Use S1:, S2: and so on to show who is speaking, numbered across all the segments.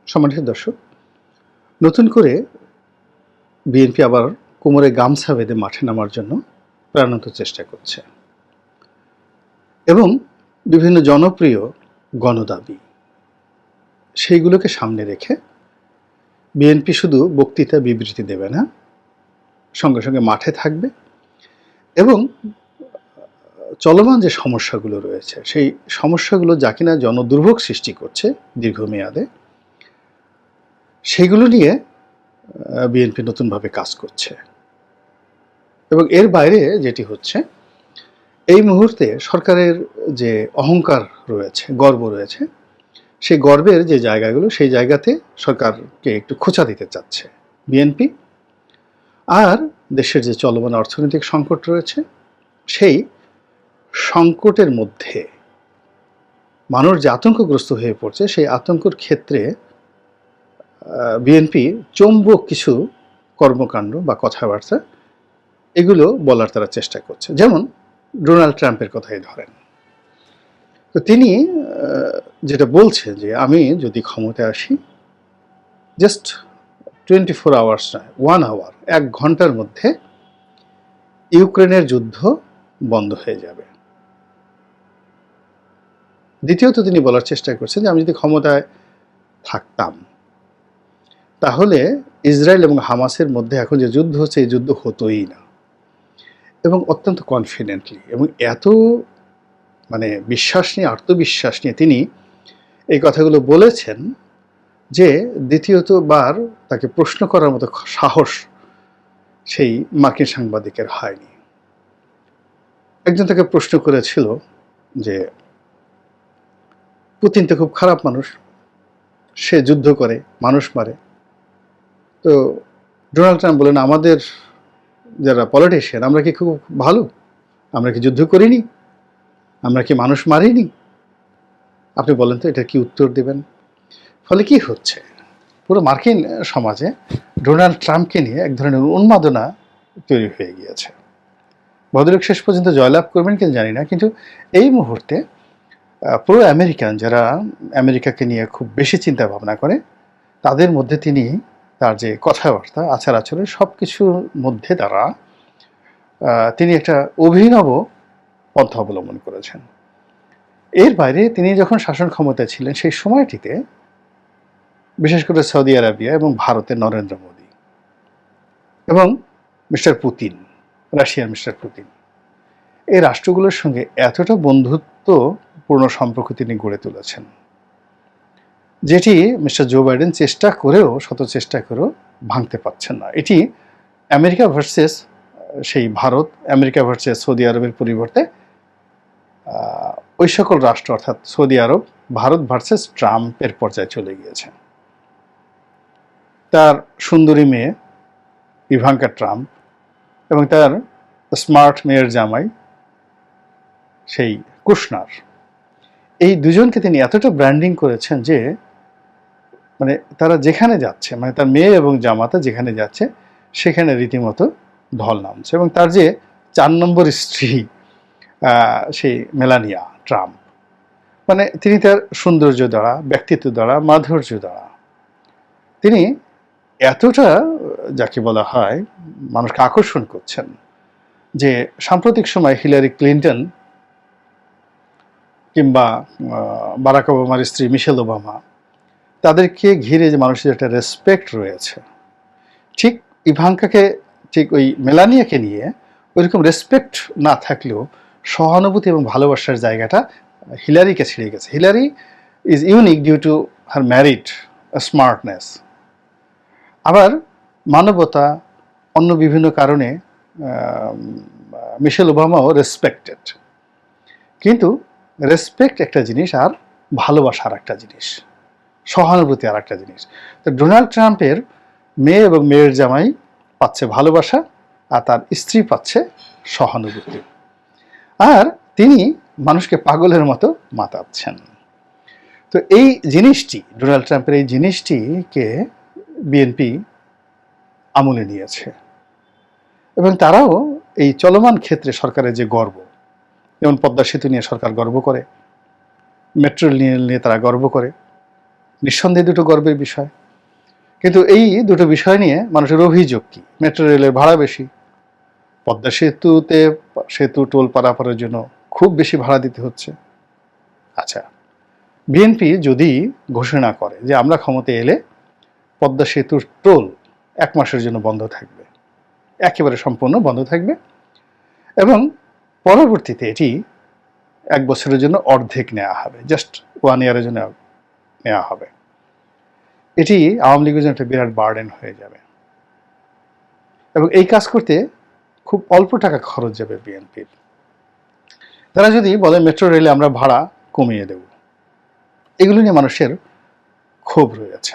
S1: সম্মানিত দর্শক, নতুন করে বিএনপি আবার কোমরে গামছা বেঁধে মাঠে নামার জন্য প্রাণান্ত চেষ্টা করছে এবং বিভিন্ন জনপ্রিয় গণদাবি সেইগুলোকে সামনে রেখে বিএনপি শুধু বক্তৃতা বিবৃতি দেবে না, সঙ্গে সঙ্গে মাঠে থাকবে এবং চলমান যে সমস্যাগুলো রয়েছে সেই সমস্যাগুলো যা কিনা জনদুর্ভোগ সৃষ্টি করছে দীর্ঘমেয়াদে, সেগুলো নিয়ে বিএনপি নতুনভাবে কাজ করছে। এবং এর বাইরে যেটি হচ্ছে, এই মুহূর্তে সরকারের যে অহংকার রয়েছে, গর্ব রয়েছে, সেই গর্বের যে জায়গাগুলো সেই জায়গাতে সরকারকে একটু খোঁচা দিতে চাচ্ছে বিএনপি। আর দেশের যে চলমান অর্থনৈতিক সংকট রয়েছে সেই সংকটের মধ্যে মানুষ যে আতঙ্কগ্রস্ত হয়ে পড়ছে, সেই আতঙ্কের ক্ষেত্রে বিএনপি চৌম্বক কিছু কর্মকাণ্ড বা কথাবার্তা এগুলো বলার তারা চেষ্টা করছে। যেমন ডোনাল্ড ট্রাম্পের কথাই ধরেন, তো তিনি যেটা বলছে যে আমি যদি ক্ষমতায় আসি জাস্ট 24 আওয়ার্স নয়, 1 আওয়ার, 1 ঘন্টার মধ্যে ইউক্রেনের যুদ্ধ বন্ধ হয়ে যাবে। দ্বিতীয়ত তিনি বলার চেষ্টা করছেন যে আমি যদি ক্ষমতায় থাকতাম তাহলে ইসরায়েল এবং হামাসের মধ্যে এখন যে যুদ্ধ হচ্ছে এই যুদ্ধ হতোই না। এবং অত্যন্ত কনফিডেন্টলি এবং এত বিশ্বাস নিয়ে, আত্মবিশ্বাস নিয়ে তিনি এই কথাগুলো বলেছেন যে দ্বিতীয়ত বার তাকে প্রশ্ন করার মতো সাহস সেই মার্কিন সাংবাদিকের হয়নি। একজন তাকে প্রশ্ন করেছিল যে পুতিন তো খুব খারাপ মানুষ, সে যুদ্ধ করে, মানুষ মারে। তো ডোনাল্ড ট্রাম্প বলেন আমাদের যারা পলিটিশিয়ান আমরা কি খুব ভালো? আমরা কি যুদ্ধ করিনি? আমরা কি মানুষ মারিনি? আপনি বলেন তো এটা কি উত্তর দেবেন? ফলে কি হচ্ছে, পুরো মার্কিন সমাজে ডোনাল্ড ট্রাম্পকে নিয়ে এক ধরনের উন্মাদনা তৈরি হয়ে গিয়েছে। ভদ্রলোক শেষ পর্যন্ত জয়লাভ করবেন কিনা জানি না, কিন্তু এই মুহূর্তে পুরো আমেরিকান যারা আমেরিকাকে নিয়ে খুব বেশি চিন্তা ভাবনা করে তাদের মধ্যে তিনি তার যে কথাবার্তা, আচার আচরণ সব কিছুর মধ্যে তিনি একটা অভিনব পন্থা অবলম্বন করেছেন। এর বাইরে তিনি যখন শাসন ক্ষমতায় ছিলেন সেই সময়টিতে বিশেষ করে সৌদি আরবিয়া এবং ভারতের নরেন্দ্র মোদী এবং মিস্টার পুতিন, রাশিয়ার মিস্টার পুতিন, এই রাষ্ট্রগুলোর সঙ্গে এতটা বন্ধুত্বপূর্ণ সম্পর্ক তিনি গড়ে তুলেছেন যেটি মিস্টার জো বাইডেন শত চেষ্টা করেও ভাঙতে পারছেন না। এটি আমেরিকা ভার্সেস সেই ভারত, আমেরিকা ভার্সেস সৌদি আরবের পরিবর্তে ওই সকল রাষ্ট্র অর্থাৎ সৌদি আরব, ভারত ভার্সেস ট্রাম্পের পর্যায়ে চলে গিয়েছে। তার সুন্দরী মেয়ে ইভাঙ্কা ট্রাম্প এবং তার স্মার্ট মেয়ের জামাই সেই কুশনার, এই দুজনকে তিনি এতটা ব্র্যান্ডিং করেছেন যে তারা যেখানে যাচ্ছে, তার মেয়ে এবং জামাতা যেখানে যাচ্ছে সেখানে রীতিমতো ঢল নামছে। এবং তার যে 4 নম্বর স্ত্রী সেই মেলানিয়া ট্রাম্প, তিনি তার সৌন্দর্য দ্বারা, ব্যক্তিত্ব দ্বারা, মাধুর্য দ্বারা তিনি এতটা যাকে বলা হয় মানুষকে আকর্ষণ করছেন যে সাম্প্রতিক সময় হিলারি ক্লিন্টন কিংবা বারাক ওবামার স্ত্রী মিশেল ওবামা, তাদেরকে ঘিরে যে মানুষের একটা রেসপেক্ট রয়েছে, ঠিক ইভাঙ্কাকে, ঠিক ওই মেলানিয়াকে নিয়ে ওইরকম রেসপেক্ট না থাকলেও সহানুভূতি এবং ভালোবাসার জায়গাটা হিলারিকে ছিঁড়ে গেছে। Hillary is unique due to her married smartness. আবার মানবতা, অন্য বিভিন্ন কারণে মিশেল ওবামাও রেসপেক্টেড, কিন্তু রেসপেক্ট একটা জিনিস আর ভালোবাসা আর একটা জিনিস, সহানুভূতি আর একটা জিনিস। তো ডোনাল্ড ট্রাম্পের মেয়ে এবং মেয়ের জামাই পাচ্ছে ভালোবাসা আর তার স্ত্রী পাচ্ছে সহানুভূতি, আর তিনি মানুষকে পাগলের মতো মাতাচ্ছেন। তো এই জিনিসটি, ডোনাল্ড ট্রাম্পের এই জিনিসটিকে বিএনপি আমলে নিয়েছে এবং তারাও এই চলমান ক্ষেত্রে সরকারের যে গর্ব, যেমন পদ্মা সেতু নিয়ে সরকার গর্ব করে, মেট্রো রেল নিয়ে তারা গর্ব করে, নিঃসন্দেহে দুটো গর্বের বিষয়। কিন্তু এই দুটো বিষয় নিয়ে মানুষের অভিযোগ কি? মেট্রো রেলের ভাড়া বেশি, পদ্মা সেতু টোল পারাপারের জন্য খুব বেশি ভাড়া দিতে হচ্ছে। আচ্ছা, বিএনপি যদি ঘোষণা করে যে আমরা ক্ষমতায় এলে পদ্মা সেতুর টোল 1 মাসের জন্য বন্ধ থাকবে, একেবারে সম্পূর্ণ বন্ধ থাকবে, এবং পরবর্তীতে এটি 1 বছরের জন্য অর্ধেক নেওয়া হবে, জাস্ট 1 ইয়ারের জন্য নেওয়া হবে, এটি আওয়ামী লীগের জন্য একটা বিরাট বার্ডেন হয়ে যাবে। এবং এই কাজ করতে খুব অল্প টাকা খরচ যাবে বিএনপির। তারা যদি বলে মেট্রো রেলে আমরা ভাড়া কমিয়ে দেব, এগুলো নিয়ে মানুষের ক্ষোভ রয়েছে।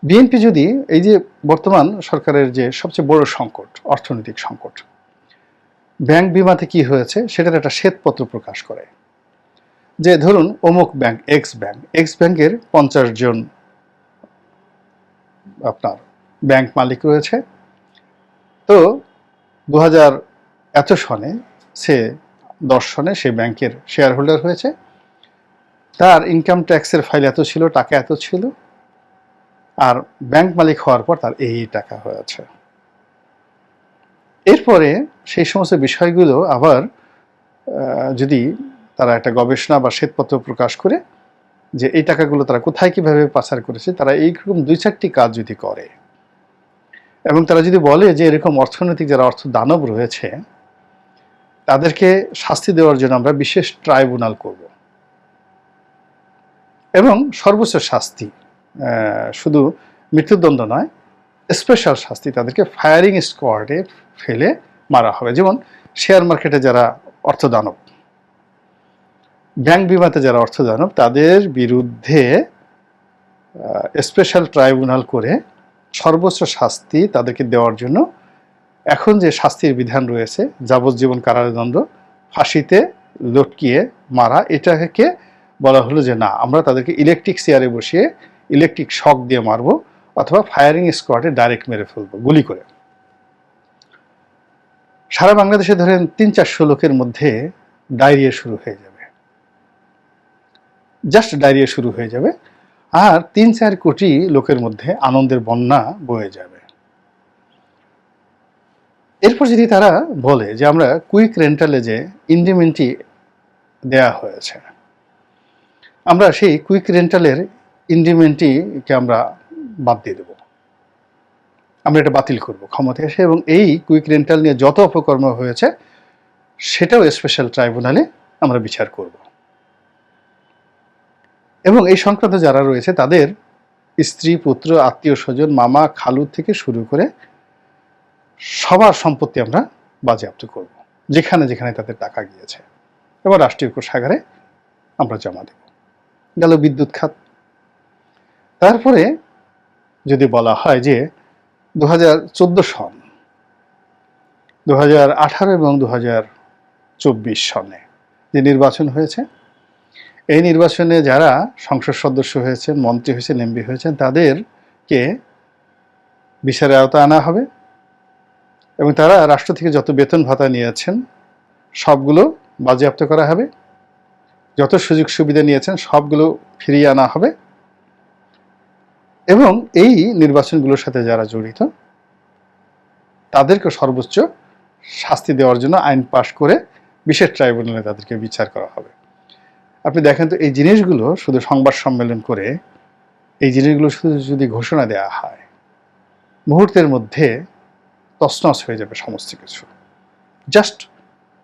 S1: বিএনপি যদি এই যে বর্তমান সরকারের যে সবচেয়ে বড় সংকট, অর্থনৈতিক সংকট, ব্যাংক বিমাতে কি হয়েছে সেটার একটা শ্বেতপত্র প্রকাশ করে, যে ধরুন অমুক ব্যাংক, এক্স ব্যাংকের 50 জন আপনার ব্যাংক মালিক রয়েছে, তো 2000 এত সনে সে 10 সনে সে ব্যাংকের শেয়ার হোল্ডার হয়েছে, তার ইনকাম ট্যাক্সের ফাইল এত ছিল, টাকা এত ছিল, আর ব্যাংক মালিক হওয়ার পর তার এই টাকা হয়েছে। এরপরে সেই সমস্ত বিষয়গুলো আবার যদি তারা একটা গবেষণা বা শ্বেতপত্র প্রকাশ করে যে এই টাকাগুলো তারা কোথায় কিভাবে পাচার করেছে, তারা এইরকম 2-4টি কাজ যদি করে, এবং তারা যদি বলে যে এরকম অর্থনৈতিক যারা অর্থ দানব রয়েছে তাদেরকে শাস্তি দেওয়ার জন্য আমরা বিশেষ ট্রাইব্যুনাল করব, এবং সর্বোচ্চ শাস্তি শুধু মৃত্যুদণ্ড নয়, স্পেশাল শাস্তি, তাদেরকে ফায়ারিং স্কোয়াডে ফেলে মারা হবে। যেমন শেয়ার মার্কেটে যারা অর্থদানব, ব্যাংক বিমাতে যারা অর্থদানব, তাদের বিরুদ্ধে স্পেশাল ট্রাইব্যুনাল করে সর্বোচ্চ শাস্তি তাদেরকে দেওয়ার জন্য এখন যে শাস্তির বিধান রয়েছে, যাবজ্জীবন কারাদণ্ড, ফাঁসিতে লটকিয়ে মারা, এটাকে বলা হলো যে না, আমরা তাদেরকে ইলেকট্রিক চেয়ারে বসিয়ে ইলেকট্রিক শক দিয়ে মারবো, অথবা ফায়ারিং স্কোয়াডে ডাইরেক্ট মেরে ফেলবো গুলি করে। সারা বাংলাদেশে ধরেন 300-400 লোকের মধ্যে ডায়রিয়া শুরু হয়ে যাবে, জাস্ট ডায়রিয়া শুরু হয়ে যাবে, আর 3-4 কোটি লোকের মধ্যে আনন্দের বন্যা বয়ে যাবে। এরপর যদি তারা বলে যে আমরা কুইক রেন্টালে যে ইন্ডিমেন্টি দেয়া হয়েছে, আমরা সেই কুইক রেন্টালের ইন্ডিমেন্টিকে আমরা বাদ দিয়ে দেব, আমরা এটা বাতিল করব ক্ষমতায় এসে, এবং এই কুইক রেন্টাল নিয়ে যত অপকর্ম হয়েছে সেটাও স্পেশাল ট্রাইব্যুনালে আমরা বিচার করব, এবং এই সংক্রান্ত যারা রয়েছে তাদের স্ত্রী, পুত্র, আত্মীয় স্বজন, মামা, খালু থেকে শুরু করে সবার সম্পত্তি আমরা বাজেয়াপ্ত করব, যেখানে যেখানে তাদের টাকা গিয়েছে, এবং রাষ্ট্রীয় কোষাগারে আমরা জমা দেব। গেল বিদ্যুৎ খাত। তারপরে যদি বলা হয় যে 2014 সন, 2018 এবং 2024 সনে যে নির্বাচন হয়েছে, এই নির্বাচনে যারা সংসদ সদস্য হয়েছেন, মন্ত্রী হয়েছেন, এমপি হয়েছেন, তাদেরকে বিচারের আওতায় আনা হবে, এবং তারা রাষ্ট্র থেকে যত বেতন ভাতা নিয়েছেন সবগুলো বাজেয়াপ্ত করা হবে, যত সুযোগ সুবিধা নিয়েছেন সবগুলো ফিরিয়ে আনা হবে, এবং এই নির্বাচনগুলোর সাথে যারা জড়িত তাদেরকে সর্বোচ্চ শাস্তি দেওয়ার জন্য আইন পাশ করে বিশেষ ট্রাইব্যুনালে তাদেরকে বিচার করা হবে। আপনি দেখেন তো, এই জিনিসগুলো শুধু সংবাদ সম্মেলন করে, এই জিনিসগুলো শুধু যদি ঘোষণা দেওয়া হয়, মুহূর্তের মধ্যে তছনছ হয়ে যাবে সমস্ত কিছু। জাস্ট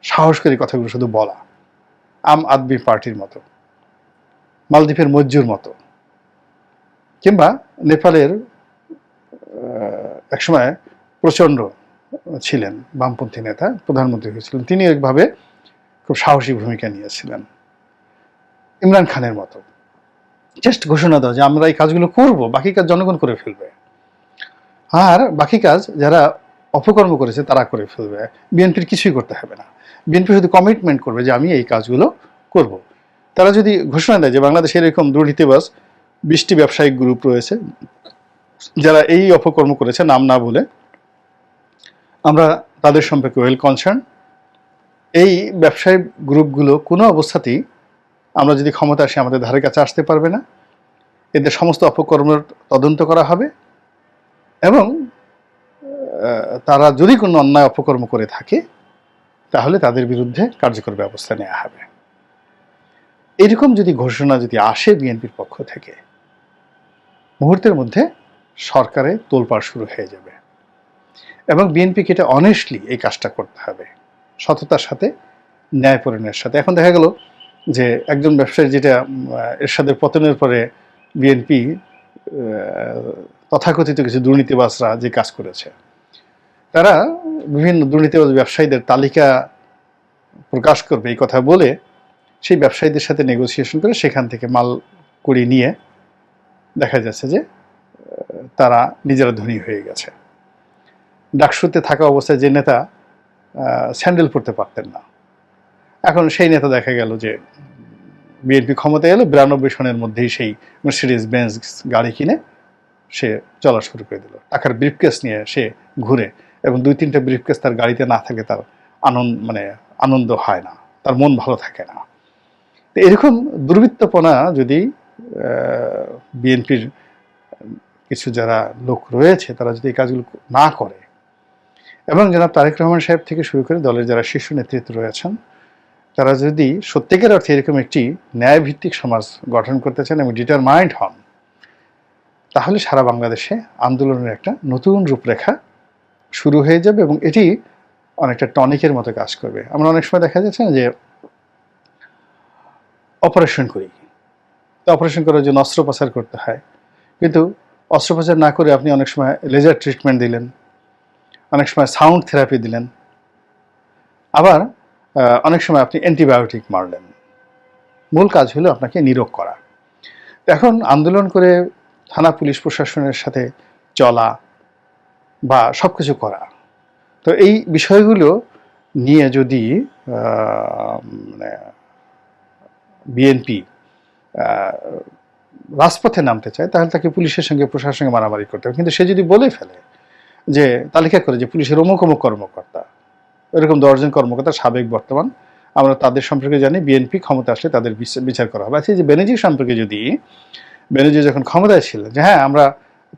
S1: সাহস করে কথাগুলো শুধু বলা, আম আদমি পার্টির মতো, মালদ্বীপের মজ্জুর মতো, কিংবা নেপালের একসময় প্রচণ্ড ছিলেন বামপন্থী নেতা, প্রধানমন্ত্রী হয়েছিলেন, তিনি একভাবে খুব সাহসী ভূমিকা নিয়েছিলেন, ইমরান খানের মতো। জাস্ট ঘোষণা দাও যে আমরা এই কাজগুলো করব, বাকি কাজ জনগণ করে ফেলবে, আর বাকি কাজ যারা অপকর্ম করেছে তারা করে ফেলবে, বিএনপির কিছুই করতে হবে না। বিএনপি শুধু কমিটমেন্ট করবে যে আমি এই কাজগুলো করব। তারা যদি ঘোষণা দেয় যে বাংলাদেশের এরকম দুর্নীতিবাজ 20টি ব্যবসায়িক গ্রুপ রয়েছে যারা এই অপকর্ম করেছে, নাম না বলে, আমরা তাদের সম্পর্কে ওয়েল কনসার্ন, এই ব্যবসায়িক গ্রুপগুলো কোনো অবস্থাতেই আমরা যদি ক্ষমতা আসি আমাদের ধারে কাছে আসতে পারবে না, এদের সমস্ত অপকর্মের তদন্ত করা হবে এবং তারা যদি কোনো অন্যায় অপকর্ম করে থাকে তাহলে তাদের বিরুদ্ধে কার্যকর ব্যবস্থা নেওয়া হবে। এরকম যদি ঘোষণা যদি আসে বিএনপির পক্ষ থেকে, মুহূর্তের মধ্যে সরকারে তোলপাড় শুরু হয়ে যাবে এবং বিএনপিকে এটা অনেস্টলি এই কাজটা করতে হবে, সততার সাথে, ন্যায়পরায়ণের সাথে। এখন দেখা গেল যে একজন ব্যবসায়ী, যেটা এরশাদের পতনের পরে বিএনপি তথাকথিত কিছু দুর্নীতিবাজরা যে কাজ করেছে, তারা বিভিন্ন দুর্নীতিবাজ ব্যবসায়ীদের তালিকা প্রকাশ করবে এই কথা বলে সেই ব্যবসায়ীদের সাথে নেগোসিয়েশন করে সেখান থেকে মাল কুড়িয়ে নিয়ে দেখা যাচ্ছে যে তারা নিজেরা ধনী হয়ে গেছে। ডাকসুতে থাকা অবস্থায় যে নেতা স্যান্ডেল পরতে পারতেন না, এখন সেই নেতা দেখা গেল যে বিএনপি ক্ষমতায় এলো 92 সনের মধ্যেই সেই মার্সিডিজ বেঞ্জ গাড়ি কিনে সে চলা শুরু করে দিল। টাকার ব্রিফকেস নিয়ে সে ঘুরে এবং 2-3টা ব্রিফকেস তার গাড়িতে না থাকে তার আনন্দ হয় না, তার মন ভালো থাকে না। তো এরকম দুর্বৃত্তপনা যদি বিএনপির কিছু যারা লোক রয়েছে তারা যদি এই কাজগুলো না করে এবং জনাব তারেক রহমান সাহেব থেকে শুরু করে দলের যারা শীর্ষ নেতৃত্ব রয়েছেন তারা যদি সত্যিকার অর্থে এরকম একটি ন্যায়ভিত্তিক সমাজ গঠন করতে চান এবং ডিটারমাইন্ড হন, তাহলে সারা বাংলাদেশে আন্দোলনের একটা নতুন রূপরেখা শুরু হয়ে যাবে এবং এটি অনেকটা টনিকের মতো কাজ করবে। আমরা অনেক সময় দেখা যাচ্ছে না যে অপারেশন করি, তো অপারেশন করার জন্য অস্ত্রোপচার করতে হয়, কিন্তু অস্ত্রোপচার না করে আপনি অনেক সময় লেজার ট্রিটমেন্ট দিলেন, অনেক সময় সাউন্ড থেরাপি দিলেন, আবার অনেক সময় আপনি অ্যান্টিবায়োটিক মারলেন। মূল কাজ হলো আপনাকে নিরোগ করা। এখন আন্দোলন করে থানা পুলিশ প্রশাসনের সাথে চলা বা সব কিছু করা, তো এই বিষয়গুলো নিয়ে যদি মানে বিএনপি রাজপথে নামতে চায় তাহলে তাকে পুলিশের সঙ্গে প্রশাসনের সঙ্গে মারামারি করতে হবে। কিন্তু সে যদি বলে ফেলে যে তালিকা করে যে পুলিশের অমুক অমুক কর্মকর্তা, এরকম 10 জন কর্মকর্তা সাবেক বর্তমান, আমরা তাদের সম্পর্কে জানি, বিএনপি ক্ষমতা আসলে তাদের বিচার করা হবে। আচ্ছা, যে বেনজির সম্পর্কে যদি বেনজির যখন ক্ষমতায় ছিল যে হ্যাঁ আমরা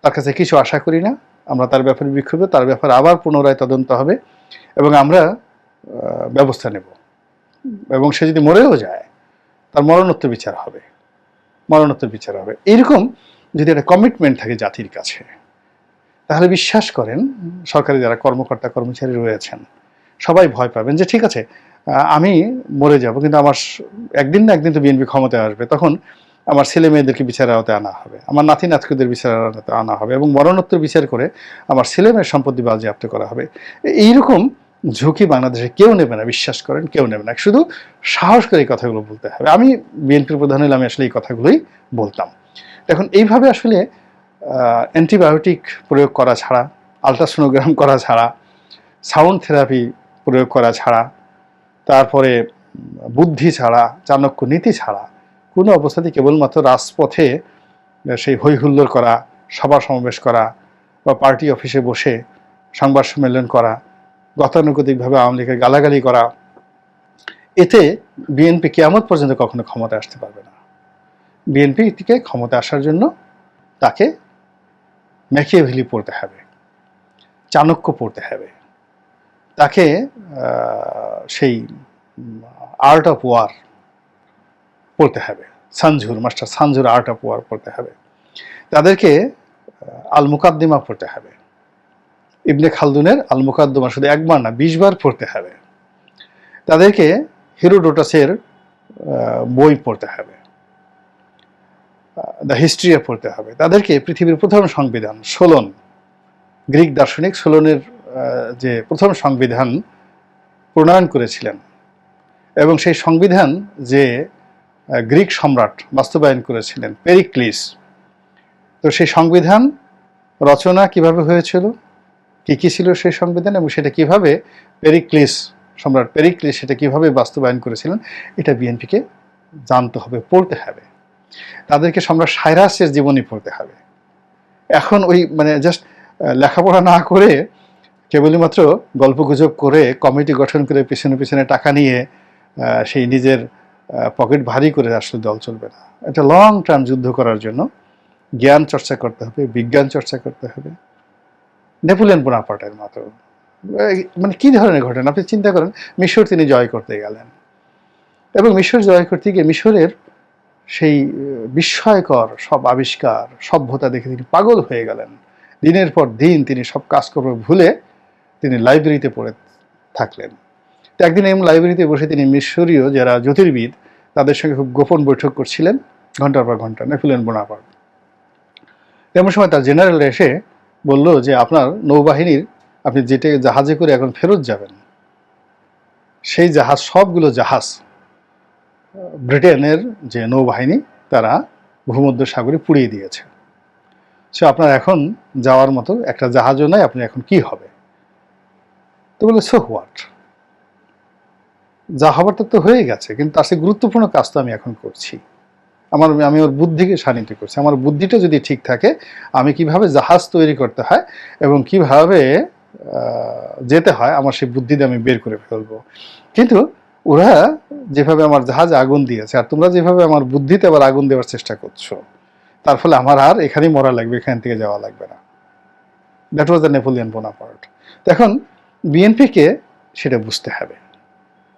S1: তার কাছে কিছু আশা করি না, আমরা তার ব্যাপারে বিক্ষোভ, তার ব্যাপারে আবার পুনরায় তদন্ত হবে এবং আমরা ব্যবস্থা নেব, এবং সে যদি মরেও যায় তার মরণোত্তর বিচার হবে, এইরকম যদি একটা কমিটমেন্ট থাকে জাতির কাছে, তাহলে বিশ্বাস করেন সরকারি যারা কর্মকর্তা কর্মচারী রয়েছেন সবাই ভয় পাবেন যে ঠিক আছে আমি মরে যাব, কিন্তু আমার একদিন না একদিন তো বিএনপি ক্ষমতায় আসবে, তখন আমার ছেলে মেয়েদেরকে বিচারের আওতায় আনা হবে, আমার নাতি নাতকুদের বিচারের আওতায় আনা হবে এবং মরণোত্তর বিচার করে আমার ছেলে মেয়ের সম্পত্তি বাজেয়াপ্ত করা হবে। এইরকম ঝুঁকি বাংলাদেশে কেউ নেবে না, বিশ্বাস করেন কেউ নেবে না। শুধু সাহস করে এই কথাগুলো বলতে হবে। আমি বিএনপির প্রধান হলে আমি আসলে এই কথাগুলোই বলতাম। এখন এইভাবে আসলে অ্যান্টিবায়োটিক প্রয়োগ করা ছাড়া, আলট্রাসোনোগ্রাম করা ছাড়া, সাউন্ড থেরাপি প্রয়োগ করা ছাড়া, তারপরে বুদ্ধি ছাড়া, চাণক্য নীতি ছাড়া কোনো অবস্থাতেই কেবলমাত্র রাজপথে সেই হৈ হুল্লোড় করা, সভা সমাবেশ করা বা পার্টি অফিসে বসে সংবাদ সম্মেলন করা, গতানুগতিকভাবে আওয়ামী লীগের গালাগালি করা, এতে বিএনপি কিয়ামত পর্যন্ত কখনো ক্ষমতা আসতে পারবে না। বিএনপিকে ক্ষমতা আসার জন্য তাকে ম্যাকিয়াভেলি পড়তে হবে, চাণক্য পড়তে হবে, তাকে সেই আর্ট অফ ওয়ার পড়তে হবে, মাস্টার সানঝুর আর্ট অফ ওয়ার পড়তে হবে, তাদেরকে আল মুকাদ্দিমা পড়তে হবে, ইবনে খালদুনের আল মুকাদ্দিমা শুধু একবার না 20 বার পড়তে হবে, তাদেরকে হেরোডোটাসের বই পড়তে হবে, দ্য হিস্ট্রি পড়তে হবে, তাদেরকে পৃথিবীর প্রথম সংবিধান সোলন, গ্রিক দার্শনিক সোলনের যে প্রথম সংবিধান প্রণয়ন করেছিলেন এবং সেই সংবিধান যে গ্রিক সম্রাট বাস্তবায়ন করেছিলেন পেরিক্লিস, তো সেই সংবিধান রচনা কিভাবে হয়েছিল, কি ছিল সেই সংবিধান এবং সেটা কিভাবে সম্রাট পেরিক্লিস সেটা কিভাবে বাস্তবায়ন করেছিলেন, এটা বিএনপিকে জানতে হবে, পড়তে হবে। তাদেরকে সম্রাট সাইরাসের জীবনী পড়তে হবে। এখন ওই জাস্ট লেখাপড়া না করে কেবলমাত্র গল্পগুজব করে কমিটি গঠন করে পিছনে পিছনে টাকা নিয়ে সেই নিজের পকেট ভারী করে আসলে দল চলবে না। এটা লং টার্ম যুদ্ধ করার জন্য জ্ঞান চর্চা করতে হবে, বিজ্ঞান চর্চা করতে হবে। নেপোলিয়ন বোনাপার্টের মতো মানে কি ধরনের ঘটনা আপনি চিন্তা করেন, মিশর তিনি জয় করতে গেলেন এবং মিশর জয় করতে গিয়ে মিশরের সেই বিস্ময়কর সব আবিষ্কার সভ্যতা দেখে তিনি পাগল হয়ে গেলেন। দিনের পর দিন তিনি সব কাজকর্ম ভুলে তিনি লাইব্রেরিতে পড়ে থাকলেন। তো একদিন এমন লাইব্রেরিতে বসে তিনি মিশরীয় যারা জ্যোতির্বিদ তাদের সঙ্গে খুব গোপন বৈঠক করছিলেন ঘন্টার পর ঘন্টা, নেপোলিয়ন বোনাপার্ট। তেমন সময় তার জেনারেল এসে বলল যে আপনার নৌবাহিনীর আপনি যেটা জাহাজে করে এখন ফেরত যাবেন সেই জাহাজ সবগুলো জাহাজ ব্রিটেনের যে নৌবাহিনী তারা ভূমধ্য সাগরে পুড়িয়ে দিয়েছে। সে আপনার এখন যাওয়ার মতো একটা জাহাজও নাই, আপনি এখন কি হবে? তো বলে সো হোয়াট, যা হবার তো হয়ে গেছে, কিন্তু তার চেয়ে গুরুত্বপূর্ণ কাজ তো আমি এখন করছি। আমি ওর বুদ্ধিকে শানিত করছি। আমার বুদ্ধিটা যদি ঠিক থাকে আমি কিভাবে জাহাজ তৈরি করতে হয় এবং কিভাবে যেতে হয় আমার সেই বুদ্ধি দিয়ে আমি বের করে ফেলবো। কিন্তু ওরা যেভাবে আমার জাহাজে আগুন দিয়েছে আর তোমরা যেভাবে আমার বুদ্ধিতে আবার আগুন দেওয়ার চেষ্টা করছো, তার ফলে আমার আর এখানেই মরা লাগবে, এখান থেকে যাওয়া লাগবে না। That was the Napoleon Bonaparte. এখন বিএনপিকে সেটা বুঝতে হবে।